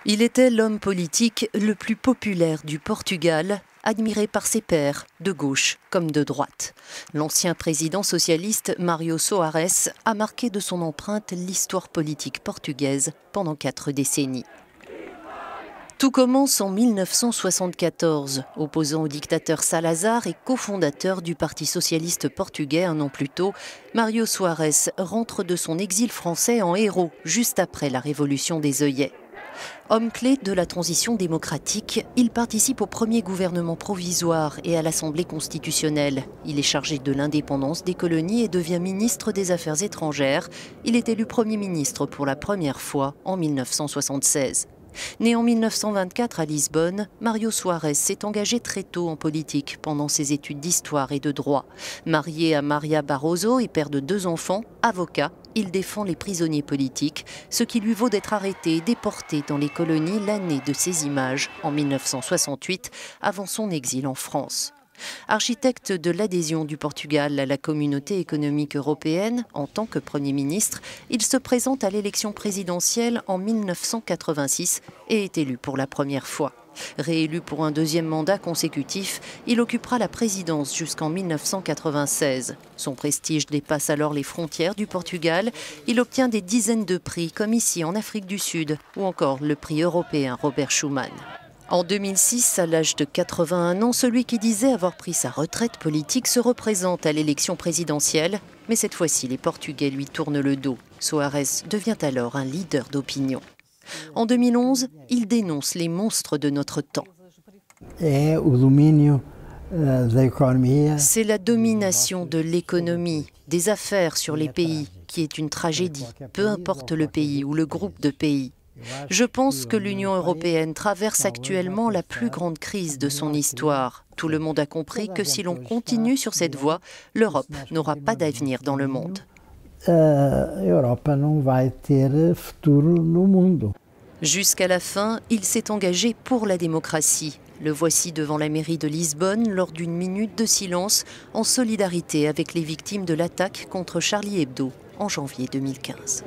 Il était l'homme politique le plus populaire du Portugal, admiré par ses pairs, de gauche comme de droite. L'ancien président socialiste Mário Soares a marqué de son empreinte l'histoire politique portugaise pendant 4 décennies. Tout commence en 1974. Opposant au dictateur Salazar et cofondateur du Parti socialiste portugais un an plus tôt, Mário Soares rentre de son exil français en héros juste après la révolution des œillets. Homme clé de la transition démocratique, il participe au premier gouvernement provisoire et à l'Assemblée constitutionnelle. Il est chargé de l'indépendance des colonies et devient ministre des Affaires étrangères. Il est élu Premier ministre pour la première fois en 1976. Né en 1924 à Lisbonne, Mário Soares s'est engagé très tôt en politique pendant ses études d'histoire et de droit. Marié à Maria Barroso et père de 2 enfants, avocat, il défend les prisonniers politiques, ce qui lui vaut d'être arrêté et déporté dans les colonies l'année de ses images, en 1968, avant son exil en France. Architecte de l'adhésion du Portugal à la communauté économique européenne, en tant que Premier ministre, il se présente à l'élection présidentielle en 1986 et est élu pour la première fois. Réélu pour un 2e mandat consécutif, il occupera la présidence jusqu'en 1996. Son prestige dépasse alors les frontières du Portugal. Il obtient des dizaines de prix, comme ici en Afrique du Sud, ou encore le prix européen Robert Schuman. En 2006, à l'âge de 81 ans, celui qui disait avoir pris sa retraite politique se représente à l'élection présidentielle. Mais cette fois-ci, les Portugais lui tournent le dos. Soares devient alors un leader d'opinion. En 2011, il dénonce les monstres de notre temps. C'est la domination de l'économie, des affaires sur les pays, qui est une tragédie, peu importe le pays ou le groupe de pays. Je pense que l'Union européenne traverse actuellement la plus grande crise de son histoire. Tout le monde a compris que si l'on continue sur cette voie, l'Europe n'aura pas d'avenir dans le monde. Jusqu'à la fin, il s'est engagé pour la démocratie. Le voici devant la mairie de Lisbonne lors d'une minute de silence en solidarité avec les victimes de l'attaque contre Charlie Hebdo en janvier 2015.